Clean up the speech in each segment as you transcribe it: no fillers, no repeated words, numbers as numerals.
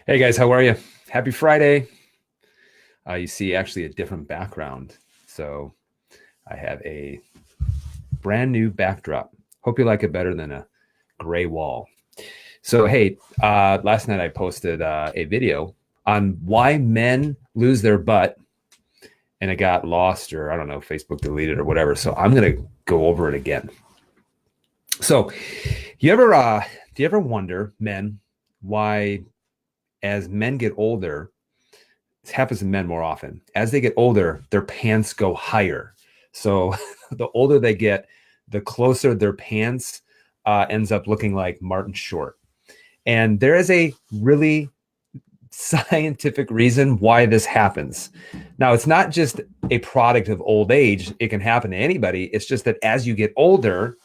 Hey guys, how are you? Happy Friday. You see actually a different background. So I have a brand new backdrop. Hope you like it better than a gray wall. So, hey, last night I posted a video on why men lose their butt and it got lost, or I don't know, Facebook deleted or whatever. So I'm going to go over it again. So, you ever, do you ever wonder, men, why as men get older, this happens to men more often. As they get older, their pants go higher. So the older they get, the closer their pants ends up looking like Martin Short. And there is a really scientific reason why this happens. Now, it's not just a product of old age. It can happen to anybody. It's just that as you get older,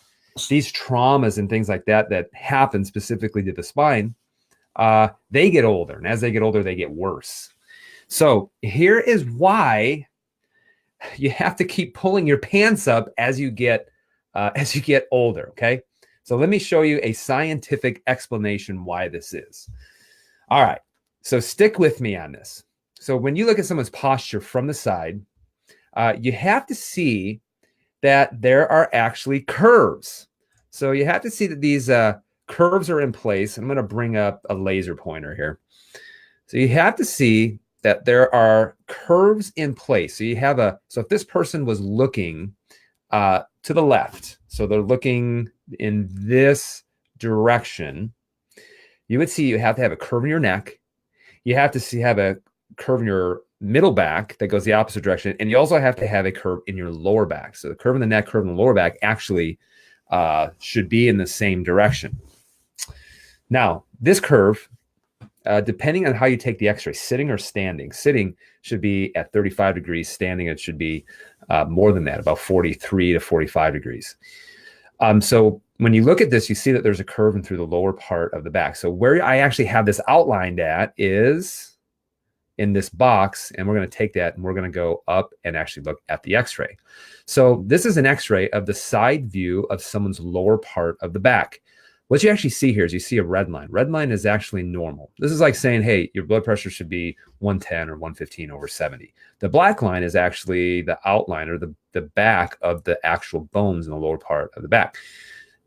these traumas and things like that that happen specifically to the spine, they get older. And as they get older, they get worse. So here is why you have to keep pulling your pants up as you get older. Okay. So let me show you a scientific explanation why this is. All right. So stick with me on this. So when you look at someone's posture from the side, you have to see that there are actually curves. So you have to see that these curves are in place. I'm going to bring up a laser pointer here. So you have to see that there are curves in place. So you have so if this person was looking to the left, so they're looking in this direction, you would see you have to have a curve in your neck. You have to have a curve in your middle back that goes the opposite direction. And you also have to have a curve in your lower back. So the curve in the neck, curve in the lower back actually should be in the same direction. Now, this curve, depending on how you take the x-ray, sitting or standing. Sitting should be at 35 degrees. Standing, it should be more than that, about 43 to 45 degrees. So when you look at this, you see that there's a curve in through the lower part of the back. So where I actually have this outlined at is in this box, and we're going to take that and we're going to go up and actually look at the x-ray. So this is an x-ray of the side view of someone's lower part of the back. What you actually see here is you see a red line. Red line is actually normal. This is like saying, hey, your blood pressure should be 110 or 115 over 70. The black line is actually the outline or the back of the actual bones in the lower part of the back.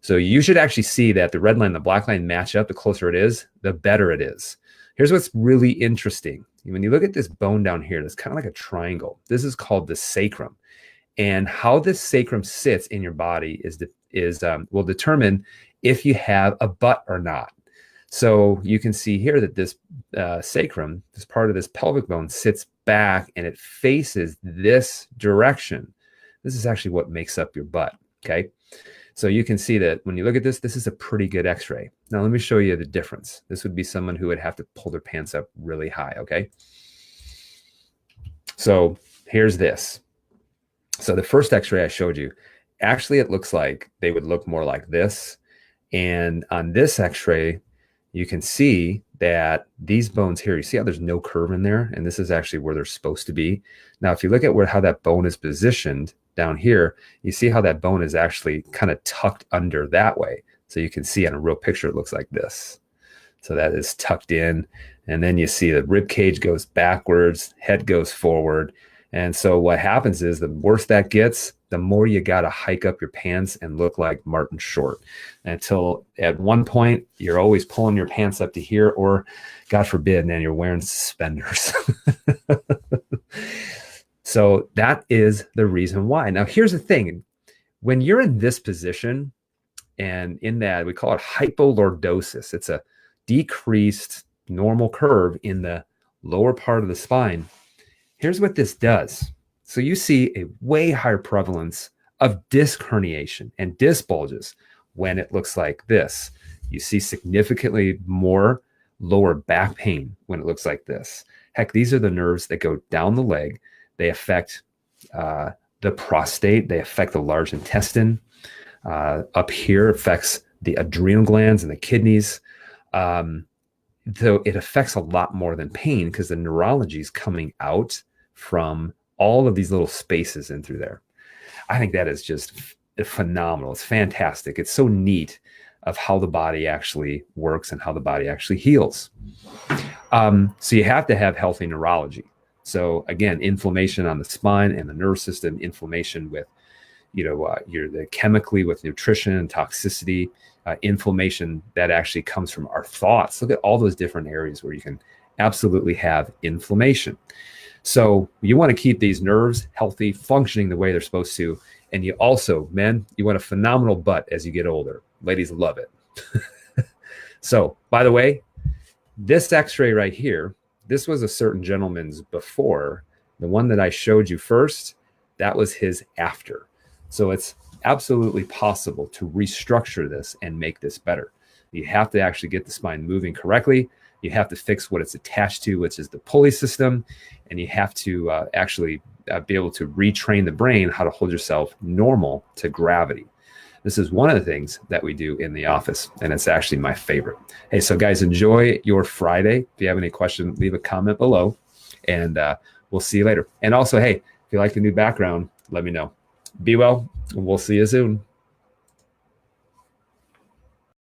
So you should actually see that the red line and the black line match up. The closer it is, the better it is. Here's what's really interesting. When you look at this bone down here, that's kind of like a triangle. This is called the sacrum. And how this sacrum sits in your body will determine if you have a butt or not. So you can see here that this sacrum, this part of this pelvic bone, sits back and it faces this direction. This is actually what makes up your butt. Okay. So you can see that when you look at this, this is a pretty good x-ray. Now let me show you the difference. This would be someone who would have to pull their pants up really high. Okay. So here's this. So the first x-ray I showed you, actually it looks like they would look more like this. And on this x-ray, you can see that these bones here, you see how there's no curve in there? And this is actually where they're supposed to be. Now, if you look at how that bone is positioned down here, you see how that bone is actually kind of tucked under that way. So you can see on a real picture, it looks like this. So that is tucked in. And then you see the rib cage goes backwards, head goes forward. And so what happens is the worse that gets, the more you got to hike up your pants and look like Martin Short, until at one point you're always pulling your pants up to here, or God forbid, man, you're wearing suspenders. So that is the reason why. Now, here's the thing. When you're in this position, and in that, we call it hypolordosis. It's a decreased normal curve in the lower part of the spine. Here's what this does. So you see a way higher prevalence of disc herniation and disc bulges when it looks like this. You see significantly more lower back pain when it looks like this. Heck, these are the nerves that go down the leg. They affect the prostate. They affect the large intestine. Up here affects the adrenal glands and the kidneys. Though it affects a lot more than pain, because the neurology is coming out from all of these little spaces in through there. I think that is just phenomenal. It's fantastic. It's so neat of how the body actually works and how the body actually heals. So you have to have healthy neurology. So again, inflammation on the spine and the nervous system, inflammation with, the chemically with nutrition and toxicity, inflammation that actually comes from our thoughts. Look at all those different areas where you can absolutely have inflammation. So you want to keep these nerves healthy, functioning the way they're supposed to. And you also, men, you want a phenomenal butt as you get older. Ladies love it. So, by the way, this x-ray right here, this was a certain gentleman's before. The one that I showed you first, that was his after. So it's absolutely possible to restructure this and make this better. You have to actually get the spine moving correctly. You have to fix what it's attached to, which is the pulley system. And you have to actually be able to retrain the brain how to hold yourself normal to gravity. This is one of the things that we do in the office, and it's actually my favorite. Hey, so guys, enjoy your Friday. If you have any questions, leave a comment below, and we'll see you later. And also, hey, if you like the new background, let me know. Be well, and we'll see you soon.